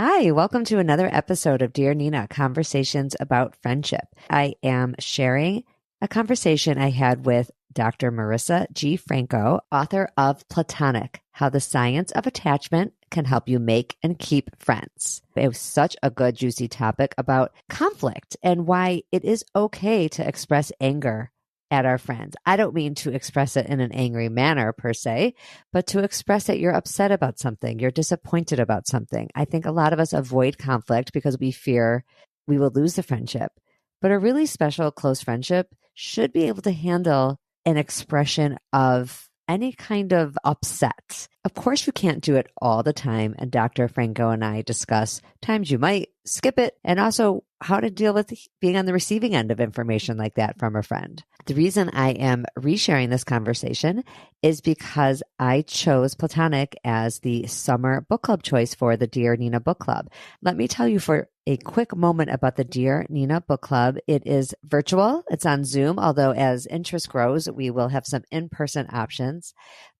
Hi, welcome to another episode of Dear Nina, Conversations about Friendship. I am sharing a conversation I had with Dr. Marissa G Franco, author of Platonic, How the Science of Attachment Can Help You Make and Keep Friends. It was such a good, juicy topic about conflict and why it is okay to express anger at our friends. I don't mean to express it in an angry manner per se, but to express that you're upset about something, you're disappointed about something. I think a lot of us avoid conflict because we fear we will lose the friendship. But a really special, close friendship should be able to handle an expression of any kind of upset. Of course, you can't do it all the time. And Dr. Franco and I discuss times you might skip it and also how to deal with being on the receiving end of information like that from a friend. The reason I am resharing this conversation is because I chose Platonic as the summer book club choice for the Dear Nina book club. Let me tell you for a quick moment about the Dear Nina book club. It is virtual. It's on Zoom, although as interest grows, we will have some in-person options.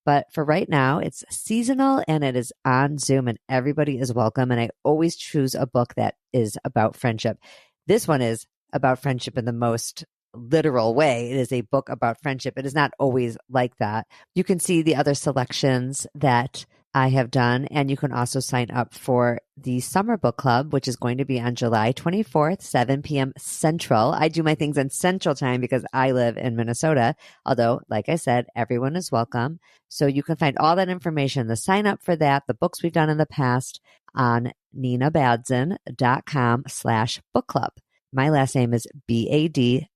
But for right now, it's seasonal and it is on Zoom and everybody is welcome. And I always choose a book that is about friendship. This one is about friendship in the most literal way. It is a book about friendship. It is not always like that. You can see the other selections that I have done, and you can also sign up for the summer book club, which is going to be on July 24th, 7 p.m. Central. I do my things in Central Time because I live in Minnesota, although, like I said, everyone is welcome. So you can find all that information, the sign up for that, the books we've done in the past on ninabadzin.com/book club. My last name is Badzin,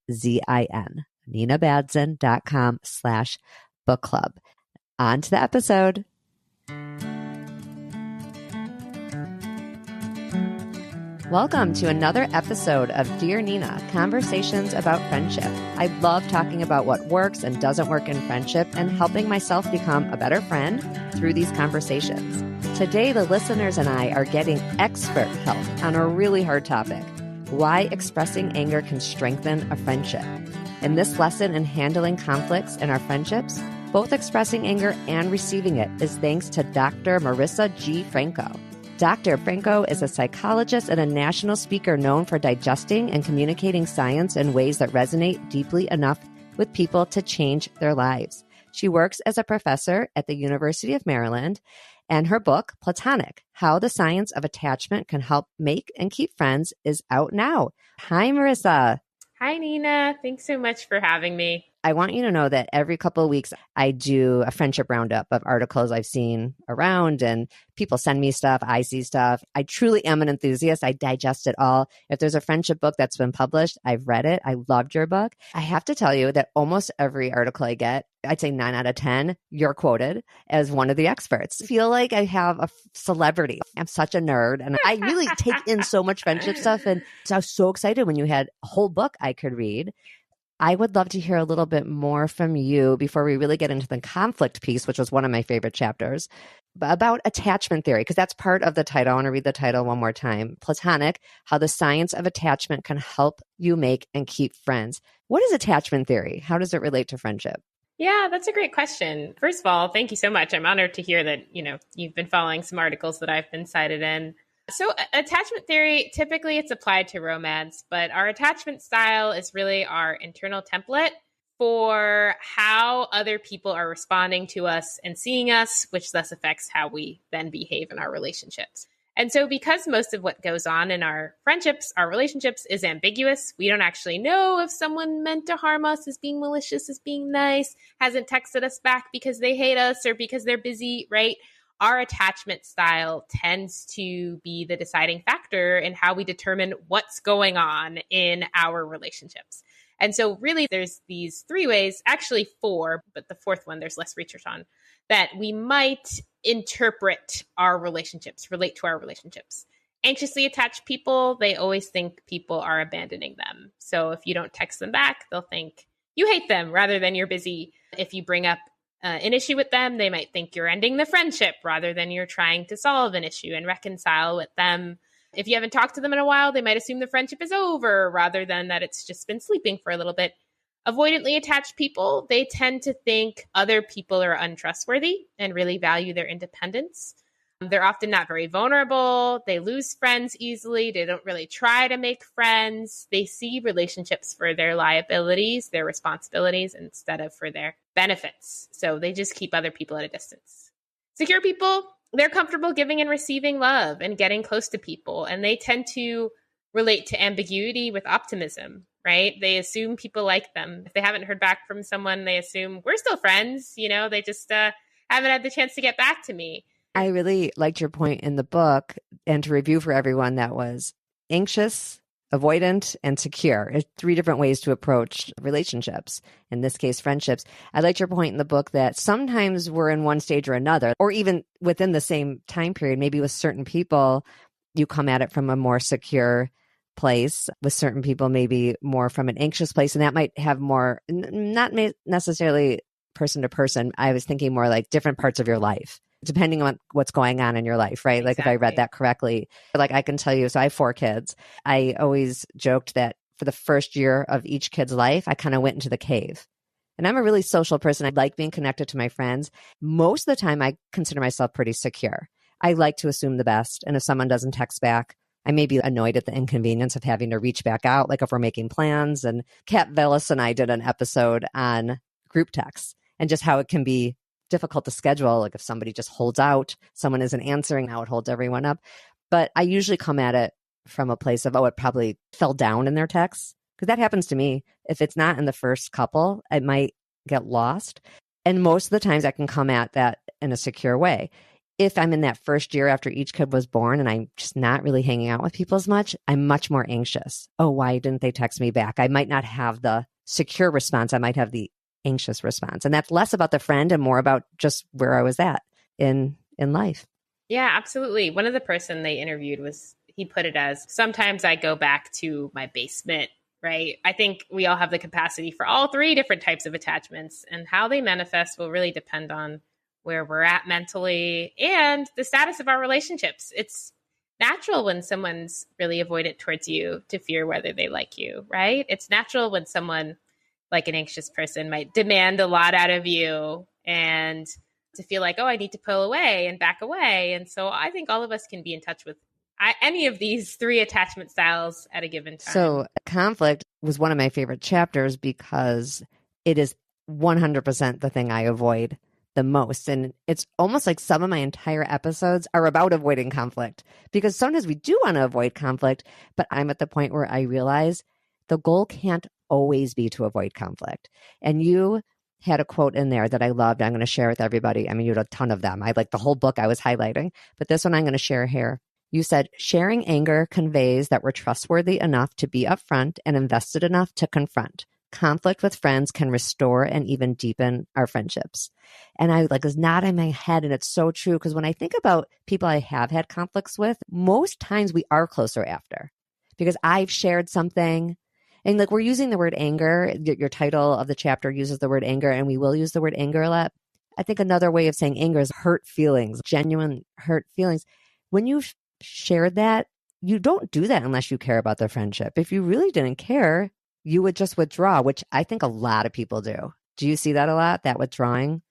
ninabadzin.com/book club. On to the episode. Welcome to another episode of Dear Nina, Conversations about Friendship. I love talking about what works and doesn't work in friendship and helping myself become a better friend through these conversations. Today, the listeners and I are getting expert help on a really hard topic: why expressing anger can strengthen a friendship. In this lesson in handling conflicts in our friendships, both expressing anger and receiving it is thanks to Dr. Marissa G Franco. Dr. Franco is a psychologist and a national speaker known for digesting and communicating science in ways that resonate deeply enough with people to change their lives. She works as a professor at the University of Maryland, and her book, Platonic, How the Science of Attachment Can Help Make and Keep Friends, is out now. Hi, Marissa. Hi, Nina. Thanks so much for having me. I want you to know that every couple of weeks, I do a friendship roundup of articles I've seen around, and people send me stuff. I see stuff. I truly am an enthusiast. I digest it all. If there's a friendship book that's been published, I've read it. I loved your book. I have to tell you that almost every article I get, I'd say 9 out of 10, you're quoted as one of the experts. I feel like I have a celebrity. I'm such a nerd, and I really take in so much friendship stuff. And so I was so excited when you had a whole book I could read. I would love to hear a little bit more from you before we really get into the conflict piece, which was one of my favorite chapters, about attachment theory, because that's part of the title. I want to read the title one more time. Platonic, How the Science of Attachment Can Help You Make and Keep Friends. What is attachment theory? How does it relate to friendship? Yeah, that's a great question. First of all, thank you so much. I'm honored to hear that, you've been following some articles that I've been cited in. So attachment theory, typically it's applied to romance, but our attachment style is really our internal template for how other people are responding to us and seeing us, which thus affects how we then behave in our relationships. And so because most of what goes on in our friendships, our relationships is ambiguous, we don't actually know if someone meant to harm us, is being malicious, is being nice, hasn't texted us back because they hate us or because they're busy, right? Our attachment style tends to be the deciding factor in how we determine what's going on in our relationships. And so really there's these 3 ways, actually 4, but the 4th one there's less research on, that we might interpret our relationships, relate to our relationships. Anxiously attached people, they always think people are abandoning them. So if you don't text them back, they'll think you hate them rather than you're busy. If you bring up an issue with them, they might think you're ending the friendship rather than you're trying to solve an issue and reconcile with them. If you haven't talked to them in a while, they might assume the friendship is over rather than that it's just been sleeping for a little bit. Avoidantly attached people, they tend to think other people are untrustworthy and really value their independence. They're often not very vulnerable. They lose friends easily. They don't really try to make friends. They see relationships for their liabilities, their responsibilities, instead of for their benefits. So they just keep other people at a distance. Secure people, they're comfortable giving and receiving love and getting close to people. And they tend to relate to ambiguity with optimism, right? They assume people like them. If they haven't heard back from someone, they assume we're still friends. They just haven't had the chance to get back to me. I really liked your point in the book, and to review for everyone, that was anxious, avoidant, and secure. It's 3 different ways to approach relationships, in this case, friendships. I liked your point in the book that sometimes we're in one stage or another, or even within the same time period. Maybe with certain people, you come at it from a more secure place. With certain people, maybe more from an anxious place, and that might have more, not necessarily person to person. I was thinking more like different parts of your life, depending on what's going on in your life, right? Like if I read that correctly, like I can tell you, so I have 4 kids. I always joked that for the first year of each kid's life, I kind of went into the cave. And I'm a really social person. I like being connected to my friends. Most of the time, I consider myself pretty secure. I like to assume the best. And if someone doesn't text back, I may be annoyed at the inconvenience of having to reach back out, like if we're making plans. And Kat Vellis and I did an episode on group texts and just how it can be difficult to schedule. Like if somebody just holds out, someone isn't answering, how it holds everyone up. But I usually come at it from a place of, it probably fell down in their texts. Because that happens to me. If it's not in the first couple, it might get lost. And most of the times I can come at that in a secure way. If I'm in that first year after each kid was born and I'm just not really hanging out with people as much, I'm much more anxious. Oh, why didn't they text me back? I might not have the secure response. I might have the anxious response. And that's less about the friend and more about just where I was at in life. Yeah, absolutely. One of the person they interviewed he put it as, sometimes I go back to my basement, right? I think we all have the capacity for all 3 different types of attachments, and how they manifest will really depend on where we're at mentally and the status of our relationships. It's natural when someone's really avoidant towards you to fear whether they like you, right? It's natural when someone like an anxious person might demand a lot out of you and to feel like, oh, I need to pull away and back away. And so I think all of us can be in touch with any of these 3 attachment styles at a given time. So conflict was one of my favorite chapters because it is 100% the thing I avoid the most. And it's almost like some of my entire episodes are about avoiding conflict, because sometimes we do want to avoid conflict, but I'm at the point where I realize the goal can't always be to avoid conflict. And you had a quote in there that I loved. I'm going to share with everybody. I mean, you had a ton of them. I like the whole book I was highlighting, but this one I'm going to share here. You said, sharing anger conveys that we're trustworthy enough to be upfront and invested enough to confront. Conflict with friends can restore and even deepen our friendships. And I was not in my head. And it's so true, because when I think about people I have had conflicts with, most times we are closer after, because I've shared something. And we're using the word anger. Your title of the chapter uses the word anger, and we will use the word anger a lot. I think another way of saying anger is hurt feelings, genuine hurt feelings. When you've shared that, you don't do that unless you care about the friendship. If you really didn't care, you would just withdraw, which I think a lot of people do. Do you see that a lot, that withdrawing?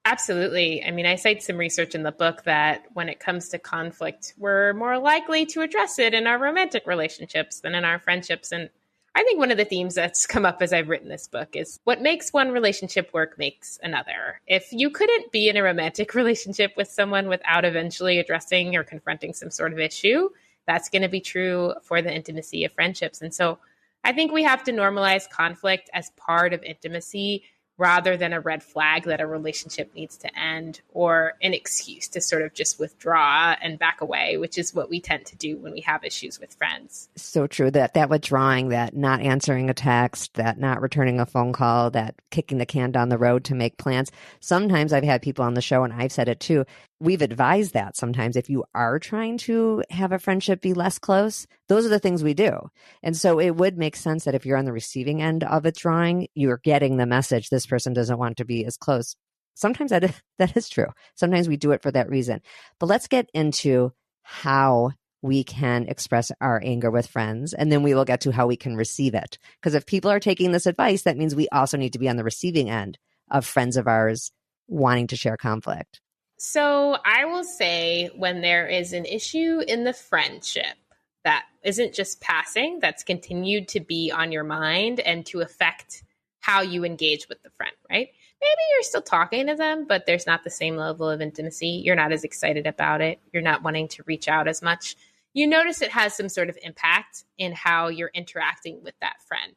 Absolutely. I mean, I cite some research in the book that when it comes to conflict, we're more likely to address it in our romantic relationships than in our friendships. And I think one of the themes that's come up as I've written this book is what makes one relationship work makes another. If you couldn't be in a romantic relationship with someone without eventually addressing or confronting some sort of issue, that's going to be true for the intimacy of friendships. And so I think we have to normalize conflict as part of intimacy rather than a red flag that a relationship needs to end, or an excuse to sort of just withdraw and back away, which is what we tend to do when we have issues with friends. So true. That withdrawing, that not answering a text, that not returning a phone call, that kicking the can down the road to make plans. Sometimes I've had people on the show, and I've said it too, we've advised that sometimes if you are trying to have a friendship be less close, those are the things we do. And so it would make sense that if you're on the receiving end of withdrawing, you're getting the message, this person doesn't want to be as close. Sometimes that is true. Sometimes we do it for that reason. But let's get into how we can express our anger with friends, and then we will get to how we can receive it. Because if people are taking this advice, that means we also need to be on the receiving end of friends of ours wanting to share conflict. So I will say when there is an issue in the friendship that isn't just passing, that's continued to be on your mind and to affect how you engage with the friend, right? Maybe you're still talking to them, but there's not the same level of intimacy. You're not as excited about it. You're not wanting to reach out as much. You notice it has some sort of impact in how you're interacting with that friend.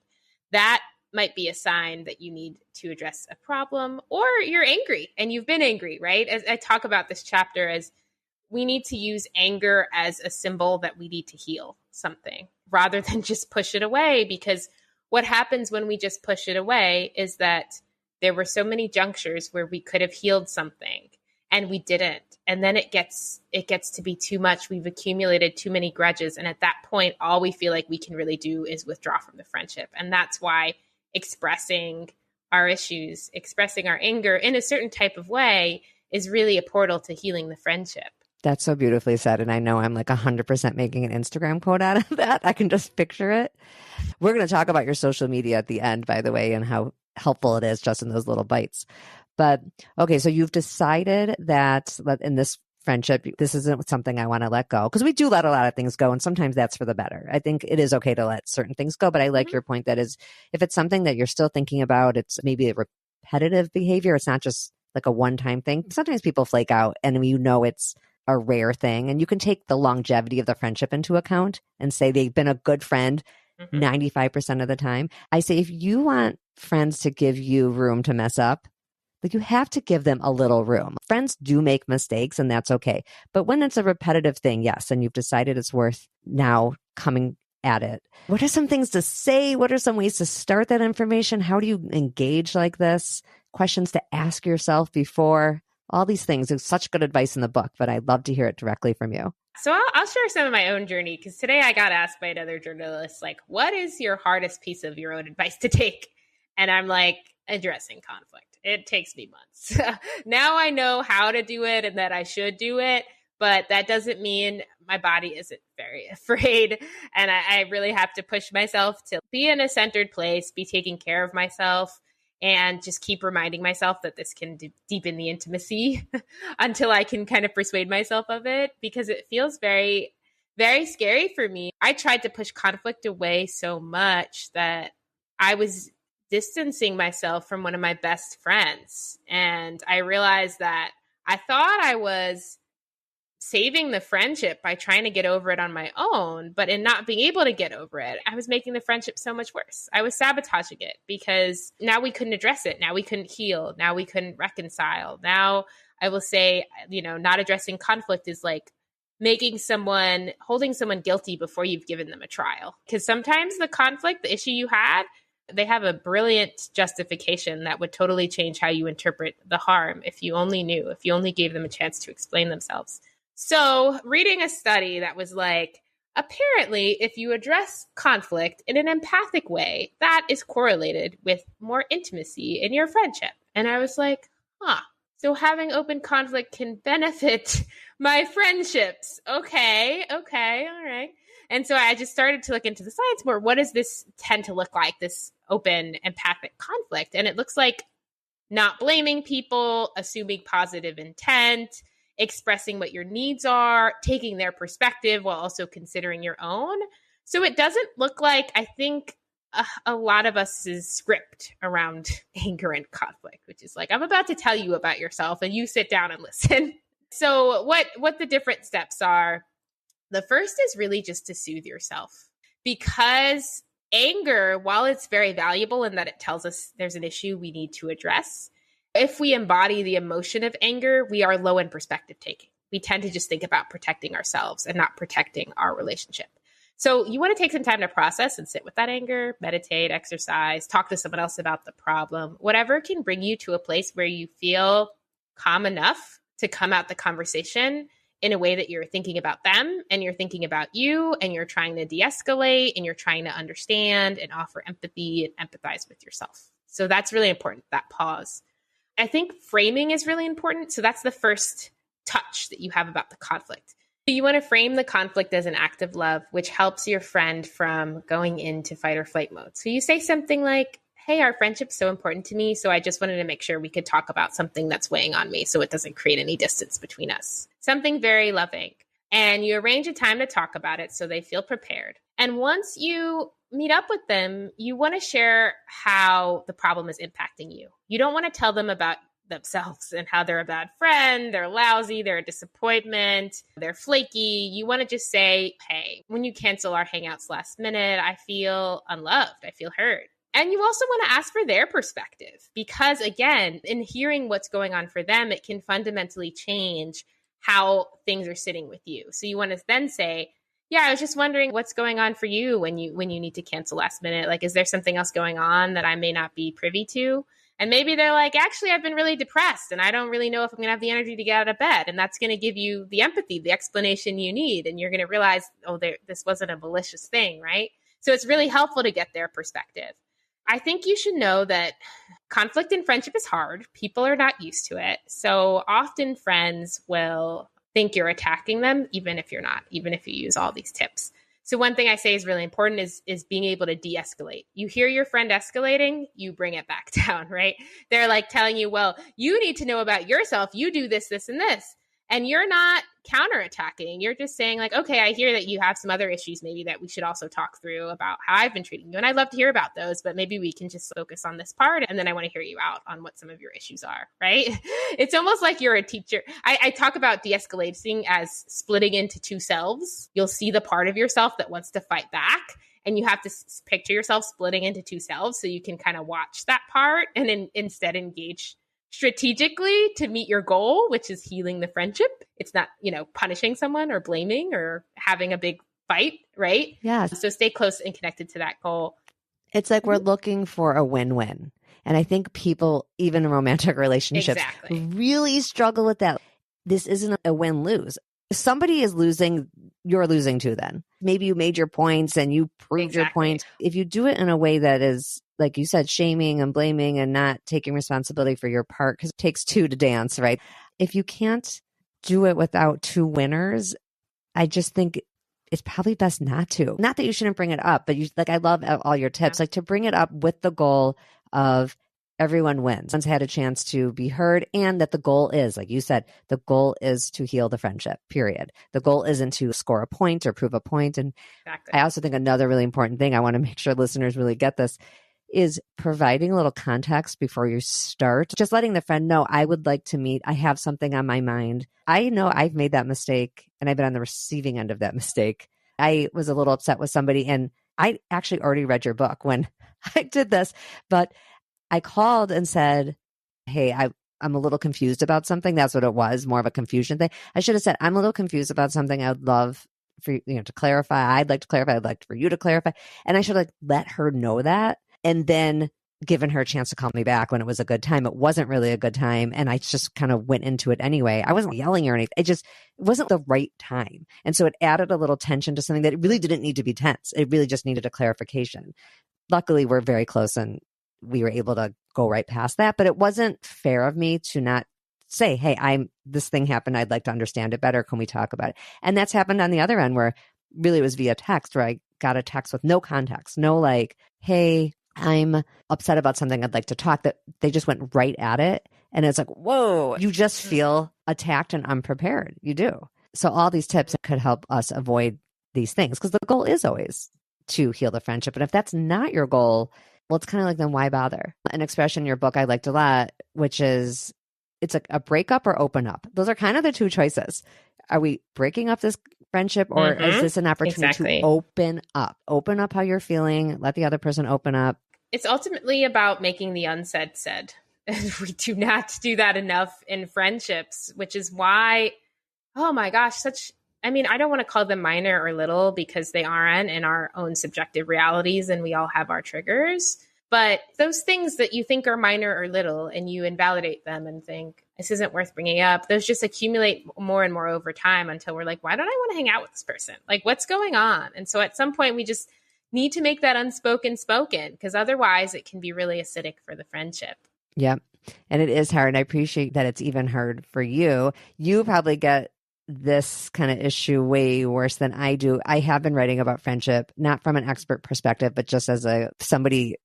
That might be a sign that you need to address a problem, or you're angry and you've been angry, right? As I talk about this chapter as we need to use anger as a symbol that we need to heal something rather than just push it away. Because what happens when we just push it away is that there were so many junctures where we could have healed something and we didn't. And then it gets to be too much. We've accumulated too many grudges. And at that point, all we feel like we can really do is withdraw from the friendship. And that's why expressing our issues, expressing our anger in a certain type of way is really a portal to healing the friendship. That's so beautifully said. And I know I'm like 100% making an Instagram quote out of that. I can just picture it. We're going to talk about your social media at the end, by the way, and how helpful it is just in those little bites. But okay, so you've decided that in this friendship, this isn't something I want to let go, because we do let a lot of things go. And sometimes that's for the better. I think it is okay to let certain things go. But I like your point that is, if it's something that you're still thinking about, it's maybe a repetitive behavior. It's not just like a one-time thing. Sometimes people flake out and it's a rare thing. And you can take the longevity of the friendship into account and say they've been a good friend 95% of the time. I say, if you want friends to give you room to mess up, like, you have to give them a little room. Friends do make mistakes, and that's okay. But when it's a repetitive thing, yes, and you've decided it's worth now coming at it, what are some things to say? What are some ways to start that information? How do you engage like this? Questions to ask yourself before all these things. There's such good advice in the book, but I'd love to hear it directly from you. So I'll share some of my own journey, because today I got asked by another journalist, like, what is your hardest piece of your own advice to take? And I'm like, addressing conflict. It takes me months. Now I know how to do it and that I should do it, but that doesn't mean my body isn't very afraid. And I really have to push myself to be in a centered place, be taking care of myself, and just keep reminding myself that this can deepen the intimacy until I can kind of persuade myself of it, because it feels very, very scary for me. I tried to push conflict away so much that I was distancing myself from one of my best friends. And I realized that I thought I was saving the friendship by trying to get over it on my own, but in not being able to get over it, I was making the friendship so much worse. I was sabotaging it, because now we couldn't address it. Now we couldn't heal. Now we couldn't reconcile. Now I will say, not addressing conflict is like holding someone guilty before you've given them a trial. Because sometimes the issue you had, they have a brilliant justification that would totally change how you interpret the harm if you only gave them a chance to explain themselves. So reading a study that was like, apparently, if you address conflict in an empathic way, that is correlated with more intimacy in your friendship. And I was like, so having open conflict can benefit my friendships. Okay, all right. And so I just started to look into the science more. What does this tend to look like, this open empathic conflict? And it looks like not blaming people, assuming positive intent, expressing what your needs are, taking their perspective while also considering your own. So it doesn't look like, I think, a lot of us is script around anger and conflict, which is like, I'm about to tell you about yourself and you sit down and listen. So what the different steps are. The first is really just to soothe yourself, because anger, while it's very valuable in that it tells us there's an issue we need to address, if we embody the emotion of anger, we are low in perspective taking. We tend to just think about protecting ourselves and not protecting our relationship. So you want to take some time to process and sit with that anger, meditate, exercise, talk to someone else about the problem, whatever can bring you to a place where you feel calm enough to come out the conversation in a way that you're thinking about them and you're thinking about you and you're trying to de-escalate and you're trying to understand and offer empathy and empathize with yourself. So that's really important, that pause. I think framing is really important. So that's the first touch that you have about the conflict. You want to frame the conflict as an act of love, which helps your friend from going into fight or flight mode. So you say something like, hey, our friendship's so important to me. So I just wanted to make sure we could talk about something that's weighing on me so it doesn't create any distance between us. Something very loving. And you arrange a time to talk about it so they feel prepared. And once you meet up with them, you want to share how the problem is impacting you. You don't want to tell them about themselves and how they're a bad friend, they're lousy, they're a disappointment, they're flaky. You want to just say, hey, when you cancel our hangouts last minute, I feel unloved, I feel hurt. And you also want to ask for their perspective because, again, in hearing what's going on for them, it can fundamentally change how things are sitting with you. So you want to then say, yeah, I was just wondering what's going on for you when you need to cancel last minute. Like, is there something else going on that I may not be privy to? And maybe they're like, actually, I've been really depressed and I don't really know if I'm going to have the energy to get out of bed. And that's going to give you the empathy, the explanation you need. And you're going to realize, oh, this wasn't a malicious thing, right? So it's really helpful to get their perspective. I think you should know that conflict in friendship is hard. People are not used to it. So often friends will think you're attacking them, even if you're not, even if you use all these tips. So one thing I say is really important is being able to de-escalate. You hear your friend escalating, you bring it back down, right? They're like telling you, well, you need to know about yourself. You do this, this, and this. And you're not counterattacking. You're just saying like, okay, I hear that you have some other issues maybe that we should also talk through about how I've been treating you. And I'd love to hear about those, but maybe we can just focus on this part. And then I want to hear you out on what some of your issues are, right? It's almost like you're a teacher. I talk about de-escalating as splitting into two selves. You'll see the part of yourself that wants to fight back. And you have to picture yourself splitting into two selves so you can kind of watch that part and then instead engage strategically to meet your goal, which is healing the friendship. It's not, punishing someone or blaming or having a big fight, right? Yeah. So stay close and connected to that goal. It's like we're looking for a win-win. And I think people, even in romantic relationships, really struggle with that. This isn't a win-lose. If somebody is losing, you're losing too then. Maybe you made your points and you proved your points. If you do it in a way that is, like you said, shaming and blaming and not taking responsibility for your part, because it takes two to dance, right? If you can't do it without two winners, I just think it's probably best not to. Not that you shouldn't bring it up, but I love all your tips, like to bring it up with the goal of everyone wins. Everyone's had a chance to be heard, and that the goal is, like you said, the goal is to heal the friendship, period. The goal isn't to score a point or prove a point. And I also think another really important thing, I want to make sure listeners really get this, is providing a little context before you start. Just letting the friend know, I would like to meet. I have something on my mind. I know I've made that mistake and I've been on the receiving end of that mistake. I was a little upset with somebody and I actually already read your book when I did this, but I called and said, hey, I'm a little confused about something. That's what it was, more of a confusion thing. I should have said, I'm a little confused about something. I would love for you to clarify. I'd like to clarify. I'd like for you to clarify. And I should let her know that. And then given her a chance to call me back when it was a good time. It wasn't really a good time. And I just kind of went into it anyway. I wasn't yelling or anything. It wasn't the right time. And so it added a little tension to something that it really didn't need to be tense. It really just needed a clarification. Luckily, we're very close and we were able to go right past that. But it wasn't fair of me to not say, hey, this thing happened. I'd like to understand it better. Can we talk about it? And that's happened on the other end where really it was via text where I got a text with no context, no like, hey, I'm upset about something. I'd like to talk. That they just went right at it. And it's like, whoa, you just feel attacked and unprepared. You do. So all these tips could help us avoid these things because the goal is always to heal the friendship. And if that's not your goal, well, it's kind of like, then why bother? An expression in your book I liked a lot, which is it's a breakup or open up. Those are kind of the two choices. Are we breaking up this friendship or is this an opportunity to open up? Open up how you're feeling. Let the other person open up. It's ultimately about making the unsaid said. And we do not do that enough in friendships, which is why, oh my gosh, I don't want to call them minor or little because they aren't in our own subjective realities and we all have our triggers. But those things that you think are minor or little and you invalidate them and think, this isn't worth bringing up, those just accumulate more and more over time until we're like, why don't I want to hang out with this person? Like, what's going on? And so at some point, we just need to make that unspoken spoken because otherwise it can be really acidic for the friendship. Yep. And it is hard. And I appreciate that it's even hard for you. You probably get this kind of issue way worse than I do. I have been writing about friendship, not from an expert perspective, but just as somebody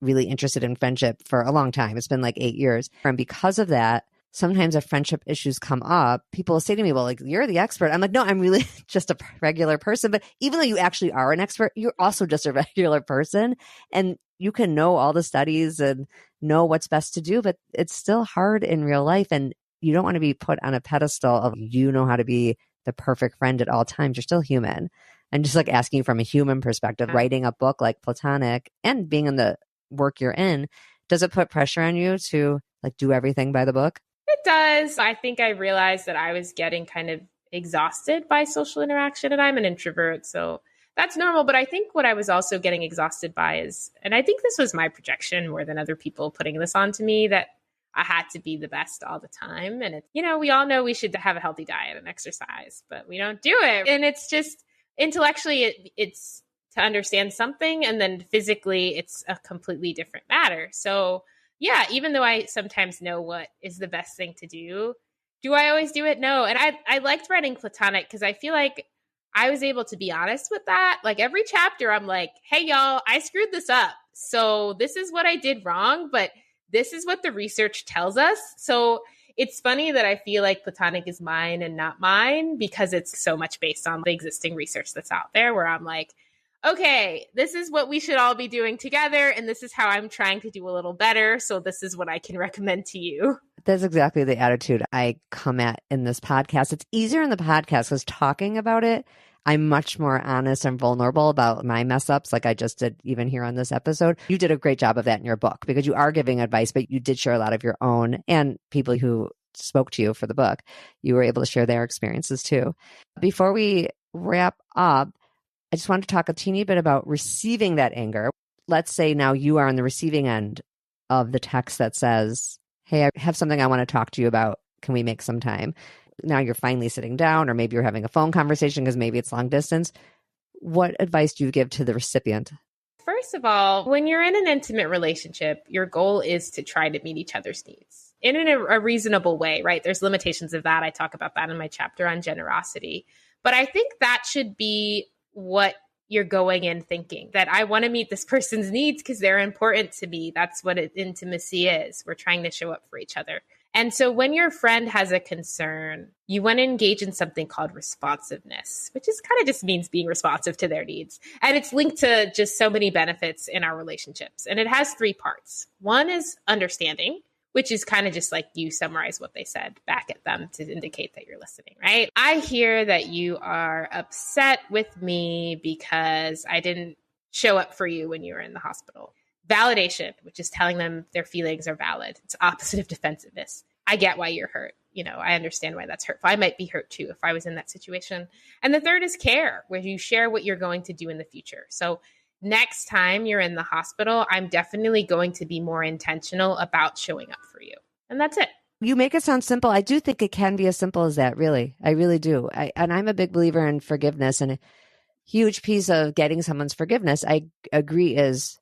really interested in friendship for a long time. It's been like 8 years. And because of that, sometimes if friendship issues come up, people will say to me, well, like, you're the expert. I'm like, no, I'm really just a regular person. But even though you actually are an expert, you're also just a regular person. And you can know all the studies and know what's best to do, but it's still hard in real life. And you don't want to be put on a pedestal of you know how to be the perfect friend at all times. You're still human. And just like asking from a human perspective, writing a book like Platonic and being in the work you're in, does it put pressure on you to like do everything by the book? It does. I think I realized that I was getting kind of exhausted by social interaction, and I'm an introvert, so that's normal. But I think what I was also getting exhausted by is, and I think this was my projection more than other people putting this onto me, that I had to be the best all the time. And, we all know we should have a healthy diet and exercise, but we don't do it. And it's just intellectually, it's to understand something. And then physically, it's a completely different matter. So yeah, even though I sometimes know what is the best thing to do I always do it? No. And I liked writing Platonic because I feel like I was able to be honest with that. Like every chapter, I'm like, hey, y'all, I screwed this up. So this is what I did wrong, but this is what the research tells us. So it's funny that I feel like Platonic is mine and not mine because it's so much based on the existing research that's out there where I'm like, okay, this is what we should all be doing together. And this is how I'm trying to do a little better. So this is what I can recommend to you. That's exactly the attitude I come at in this podcast. It's easier in the podcast because talking about it, I'm much more honest and vulnerable about my mess ups like I just did even here on this episode. You did a great job of that in your book because you are giving advice, but you did share a lot of your own and people who spoke to you for the book. You were able to share their experiences too. Before we wrap up, I just want to talk a teeny bit about receiving that anger. Let's say now you are on the receiving end of the text that says, hey, I have something I want to talk to you about. Can we make some time? Now you're finally sitting down, or maybe you're having a phone conversation because maybe it's long distance. What advice do you give to the recipient? First of all, when you're in an intimate relationship, your goal is to try to meet each other's needs in a reasonable way, right? There's limitations of that. I talk about that in my chapter on generosity. But I think that should be what you're going in thinking, that I want to meet this person's needs because they're important to me. That's what intimacy is. We're trying to show up for each other. And so when your friend has a concern, you want to engage in something called responsiveness, which is kind of just means being responsive to their needs. And it's linked to just so many benefits in our relationships. And it has 3 parts. One is understanding, which is kind of just like you summarize what they said back at them to indicate that you're listening, right? I hear that you are upset with me because I didn't show up for you when you were in the hospital. Validation, which is telling them their feelings are valid. It's opposite of defensiveness. I get why you're hurt. I understand why that's hurtful. I might be hurt too if I was in that situation. And the third is care, where you share what you're going to do in the future. So next time you're in the hospital, I'm definitely going to be more intentional about showing up for you. And that's it. You make it sound simple. I do think it can be as simple as that, really. I really do. And I'm a big believer in forgiveness. And a huge piece of getting someone's forgiveness, I agree, is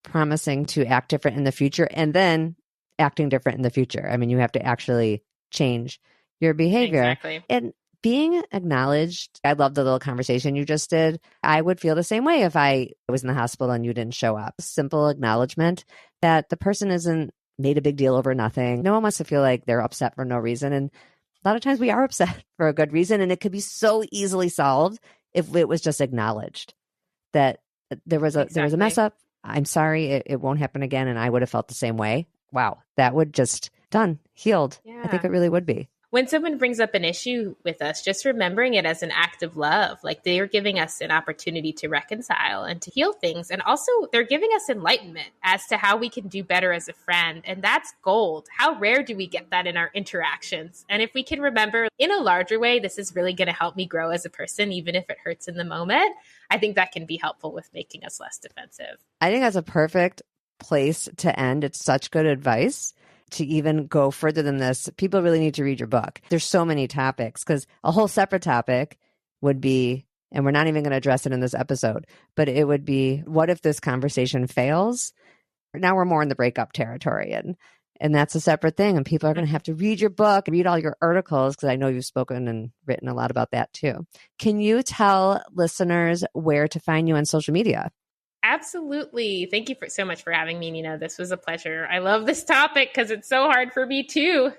promising to act different in the future and then acting different in the future. I mean, you have to actually change your behavior. Exactly. And being acknowledged, I love the little conversation you just did. I would feel the same way if I was in the hospital and you didn't show up. Simple acknowledgement that the person isn't made a big deal over nothing. No one wants to feel like they're upset for no reason. And a lot of times we are upset for a good reason. And it could be so easily solved if it was just acknowledged that there was a mess up. I'm sorry, it won't happen again. And I would have felt the same way. Wow, that would just done, healed. Yeah. I think it really would be. When someone brings up an issue with us, just remembering it as an act of love, like they're giving us an opportunity to reconcile and to heal things. And also they're giving us enlightenment as to how we can do better as a friend. And that's gold. How rare do we get that in our interactions? And if we can remember in a larger way, this is really going to help me grow as a person, even if it hurts in the moment, I think that can be helpful with making us less defensive. I think that's a perfect place to end. It's such good advice. To even go further than this, people really need to read your book. There's so many topics, because a whole separate topic would be, and we're not even going to address it in this episode, but it would be, what if this conversation fails? Now we're more in the breakup territory, and that's a separate thing. And people are going to have to read your book, read all your articles, because I know you've spoken and written a lot about that too. Can you tell listeners where to find you on social media? absolutely. Thank you so much for having me, Nina. This was a pleasure. I love this topic because it's so hard for me too.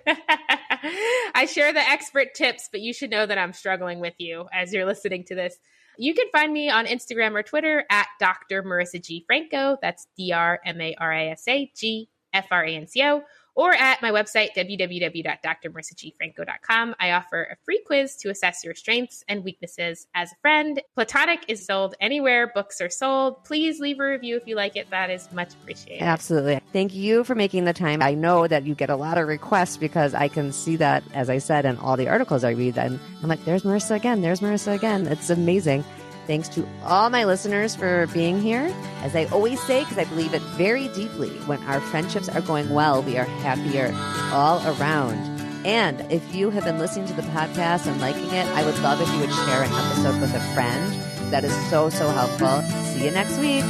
I share the expert tips, but you should know that I'm struggling with you as you're listening to this. You can find me on Instagram or Twitter at Dr. Marissa G Franco. That's DrMarisa or at my website, www.drmarissagfranco.com. I offer a free quiz to assess your strengths and weaknesses as a friend. Platonic is sold anywhere books are sold. Please leave a review if you like it. That is much appreciated. Absolutely. Thank you for making the time. I know that you get a lot of requests because I can see that, as I said, in all the articles I read. And I'm like, there's Marissa again. There's Marissa again. It's amazing. Thanks to all my listeners for being here. As I always say, because I believe it very deeply, when our friendships are going well, we are happier all around. And if you have been listening to the podcast and liking it, I would love if you would share an episode with a friend. That is so, so helpful. See you next week.